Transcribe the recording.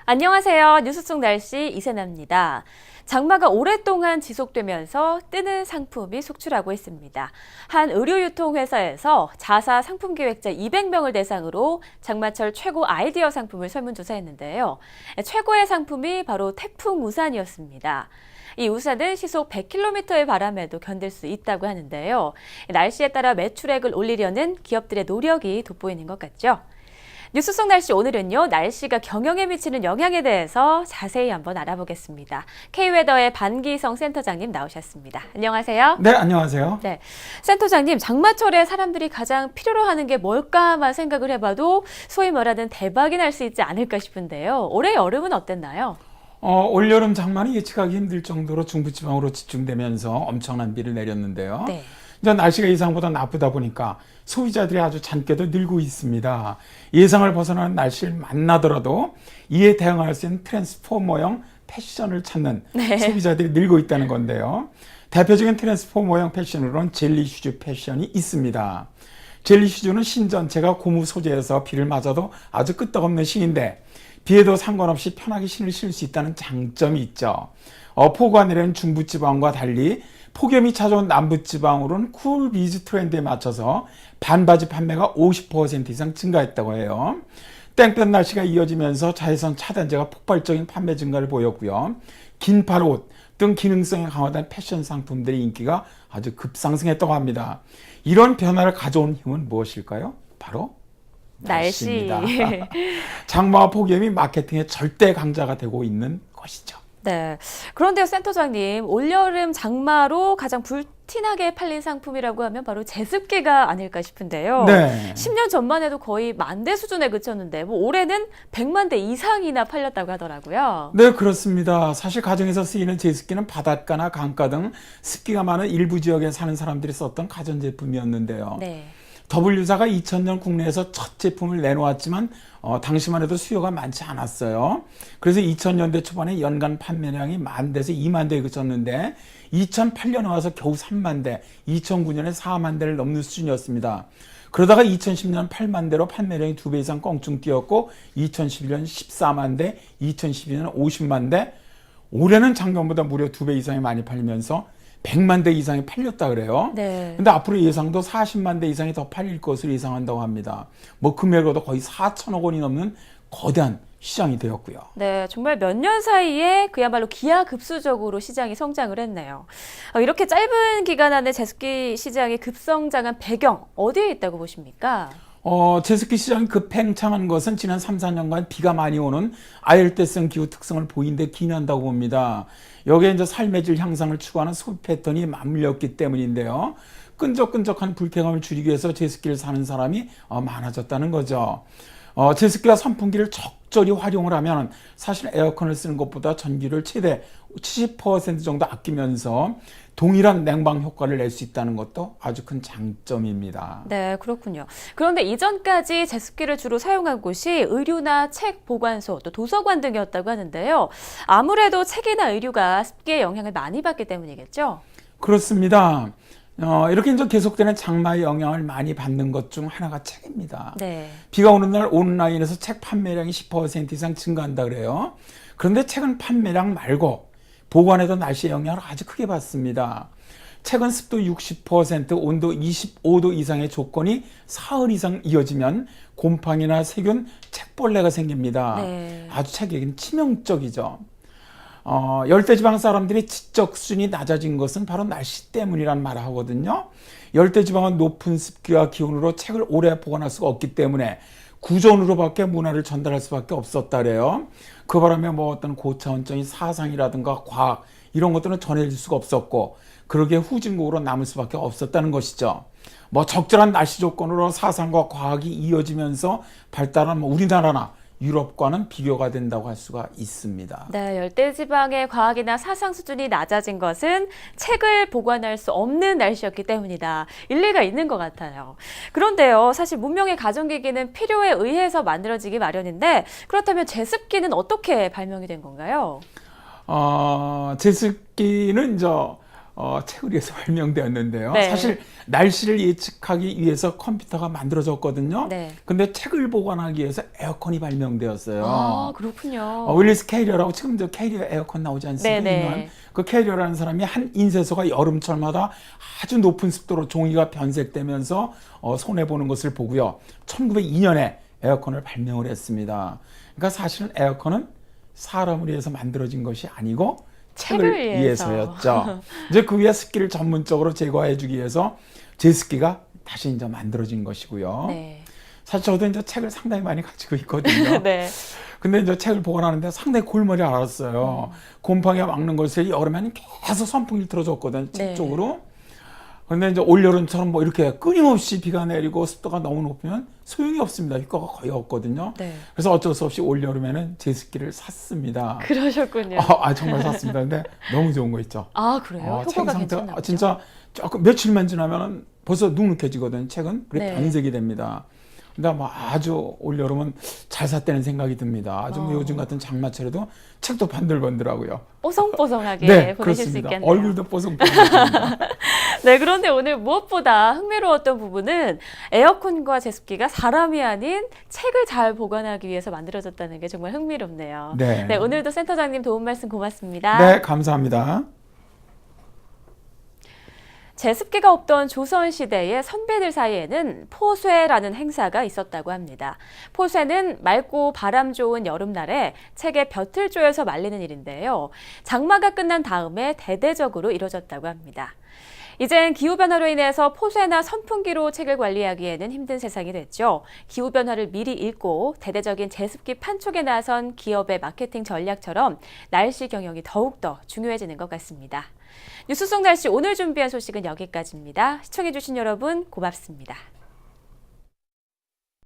안녕하세요. 뉴스 속 날씨 이세나입니다. 장마가 오랫동안 지속되면서 뜨는 상품이 속출하고 있습니다. 한 의류유통회사에서 자사 상품기획자 200명을 대상으로 장마철 최고 아이디어 상품을 설문조사했는데요. 최고의 상품이 바로 태풍 우산이었습니다. 이 우산은 시속 100km의 바람에도 견딜 수 있다고 하는데요. 날씨에 따라 매출액을 올리려는 기업들의 노력이 돋보이는 것 같죠. 뉴스 속 날씨 오늘은요, 날씨가 경영에 미치는 영향에 대해서 자세히 한번 알아보겠습니다. K웨더의 반기성 센터장님 나오셨습니다. 안녕하세요. 네, 안녕하세요. 네, 센터장님, 장마철에 사람들이 가장 필요로 하는 게 뭘까만 생각을 해봐도 소위 말하는 대박이 날 수 있지 않을까 싶은데요. 올해 여름은 어땠나요? 올여름 장마는 예측하기 힘들 정도로 중부지방으로 집중되면서 엄청난 비를 내렸는데요. 네. 이제 날씨가 예상보다 나쁘다 보니까 소비자들이 아주 잔꾀도 늘고 있습니다. 예상을 벗어나는 날씨를 만나더라도 이에 대응할 수 있는 트랜스포머형 패션을 찾는 소비자들이 늘고 있다는 건데요. 대표적인 트랜스포머형 패션으로는 젤리 슈즈 패션이 있습니다. 젤리 슈즈는 신 전체가 고무 소재여서 비를 맞아도 아주 끄떡없는 신인데 비에도 상관없이 편하게 신을 신을 수 있다는 장점이 있죠. 폭우가 내리는 중부지방과 달리 폭염이 찾아온 남부지방으로는 쿨 비즈 트렌드에 맞춰서 반바지 판매가 50% 이상 증가했다고 해요. 땡볕 날씨가 이어지면서 자외선 차단제가 폭발적인 판매 증가를 보였고요. 긴팔 옷 등 기능성이 강화된 패션 상품들의 인기가 아주 급상승했다고 합니다. 이런 변화를 가져온 힘은 무엇일까요? 바로 날씨입니다. 장마와 폭염이 마케팅의 절대 강자가 되고 있는 것이죠. 네. 그런데요, 센터장님, 올여름 장마로 가장 불티나게 팔린 상품이라고 하면 바로 제습기가 아닐까 싶은데요. 네. 10년 전만 해도 거의 10,000대 수준에 그쳤는데 올해는 100만 대 이상이나 팔렸다고 하더라고요. 네, 그렇습니다. 사실 가정에서 쓰이는 제습기는 바닷가나 강가 등 습기가 많은 일부 지역에 사는 사람들이 썼던 가전제품이었는데요. 네. W사가 2000년 국내에서 첫 제품을 내놓았지만 당시만 해도 수요가 많지 않았어요. 그래서 2000년대 초반에 연간 판매량이 10,000대에서 20,000대에 그쳤는데 2008년에 와서 겨우 30,000대, 2009년에 40,000대를 넘는 수준이었습니다. 그러다가 2010년 80,000대로 판매량이 2배 이상 껑충 뛰었고 2011년 140,000대, 2012년 500,000대, 올해는 작년보다 무려 2배 이상이 많이 팔리면서 100만 대 이상이 팔렸다 그래요. 네. 근데 앞으로 예상도 40만 대 이상이 더 팔릴 것으로 예상한다고 합니다. 뭐 금액으로도 거의 4천억 원이 넘는 거대한 시장이 되었고요. 네, 정말 몇 년 사이에 그야말로 기하급수적으로 시장이 성장을 했네요. 이렇게 짧은 기간 안에 제습기 시장이 급성장한 배경, 어디에 있다고 보십니까? 제습기 시장이 급팽창한 것은 지난 3, 4년간 비가 많이 오는 아열대성 기후 특성을 보인 데 기인한다고 봅니다. 여기에 이제 삶의 질 향상을 추구하는 소비 패턴이 맞물렸기 때문인데요. 끈적끈적한 불쾌감을 줄이기 위해서 제습기를 사는 사람이 많아졌다는 거죠. 제습기와 선풍기를 적절히 활용을 하면 사실 에어컨을 쓰는 것보다 전기를 최대 70% 정도 아끼면서 동일한 냉방 효과를 낼 수 있다는 것도 아주 큰 장점입니다. 네, 그렇군요. 그런데 이전까지 제습기를 주로 사용한 곳이 의류나 책 보관소, 또 도서관 등이었다고 하는데요. 아무래도 책이나 의류가 습기의 영향을 많이 받기 때문이겠죠? 그렇습니다. 이렇게 이제 계속되는 장마의 영향을 많이 받는 것 중 하나가 책입니다. 네. 비가 오는 날 온라인에서 책 판매량이 10% 이상 증가한다 그래요. 그런데 책은 판매량 말고 보관에도 날씨의 영향을 아주 크게 받습니다. 책은 습도 60%, 온도 25도 이상의 조건이 사흘 이상 이어지면 곰팡이나 세균, 책벌레가 생깁니다. 네. 아주 책에게는 치명적이죠. 열대지방 사람들이 지적 수준이 낮아진 것은 바로 날씨 때문이란 말을 하거든요. 열대지방은 높은 습기와 기온으로 책을 오래 보관할 수가 없기 때문에 구전으로밖에 문화를 전달할 수밖에 없었다 그래요. 그 바람에 뭐 어떤 고차원적인 사상이라든가 과학 이런 것들은 전해질 수가 없었고 그러게 후진국으로 남을 수밖에 없었다는 것이죠. 뭐 적절한 날씨 조건으로 사상과 과학이 이어지면서 발달한 우리나라나 유럽과는 비교가 된다고 할 수가 있습니다. 네, 열대지방의 과학이나 사상 수준이 낮아진 것은 책을 보관할 수 없는 날씨였기 때문이다. 일리가 있는 것 같아요. 그런데요, 사실 문명의 가전기기는 필요에 의해서 만들어지기 마련인데 그렇다면 제습기는 어떻게 발명이 된 건가요? 제습기는 이제 책을 위해서 발명되었는데요. 네. 사실 날씨를 예측하기 위해서 컴퓨터가 만들어졌거든요. 네. 근데 책을 보관하기 위해서 에어컨이 발명되었어요. 아, 그렇군요. 윌리스 캐리어라고 지금 저 캐리어 에어컨 나오지 않습니까? 네네. 유명한 그 캐리어라는 사람이 한 인쇄소가 여름철마다 아주 높은 습도로 종이가 변색되면서 손해 보는 것을 보고요. 1902년에 에어컨을 발명을 했습니다. 그러니까 사실은 에어컨은 사람을 위해서 만들어진 것이 아니고 책을 위해서였죠. 이제 그 위에 습기를 전문적으로 제거해주기 위해서 제습기가 다시 이제 만들어진 것이고요. 네. 사실 저도 이제 책을 상당히 많이 가지고 있거든요. 네. 근데 이제 책을 보관하는데 상당히 골머리 앓았어요. 곰팡이가 막는 것을 여름에는 계속 선풍기를 틀어줬거든요. 책 네. 쪽으로. 근데 이제 올여름처럼 뭐 이렇게 끊임없이 비가 내리고 습도가 너무 높으면 소용이 없습니다. 효과가 거의 없거든요. 네. 그래서 어쩔 수 없이 올여름에는 제습기를 샀습니다. 그러셨군요. 정말 샀습니다. 근데 너무 좋은 거 있죠. 아, 그래요? 책 효과가 상태가 괜찮나 보죠? 진짜 조금 며칠만 지나면은 벌써 눅눅해지거든. 책은 그래 네. 변색이 됩니다. 근데 뭐 아주 올여름은 잘 샀다는 생각이 듭니다. 아주 뭐 요즘 같은 장마철에도 책도 반들반들하고요. 뽀송뽀송하게 네, 보내실 수 그렇습니다. 있겠네요. 얼굴도 뽀송뽀송합니다. 네, 그런데 오늘 무엇보다 흥미로웠던 부분은 에어컨과 제습기가 사람이 아닌 책을 잘 보관하기 위해서 만들어졌다는 게 정말 흥미롭네요. 네. 네, 오늘도 센터장님 도움 말씀 고맙습니다. 네, 감사합니다. 제습기가 없던 조선시대의 선비들 사이에는 포쇠라는 행사가 있었다고 합니다. 포쇠는 맑고 바람 좋은 여름날에 책에 볕을 쬐어서 말리는 일인데요. 장마가 끝난 다음에 대대적으로 이뤄졌다고 합니다. 이젠 기후변화로 인해서 포쇠나 선풍기로 책을 관리하기에는 힘든 세상이 됐죠. 기후변화를 미리 읽고 대대적인 제습기 판촉에 나선 기업의 마케팅 전략처럼 날씨 경영이 더욱더 중요해지는 것 같습니다. 뉴스 속 날씨 오늘 준비한 소식은 여기까지입니다. 시청해주신 여러분 고맙습니다.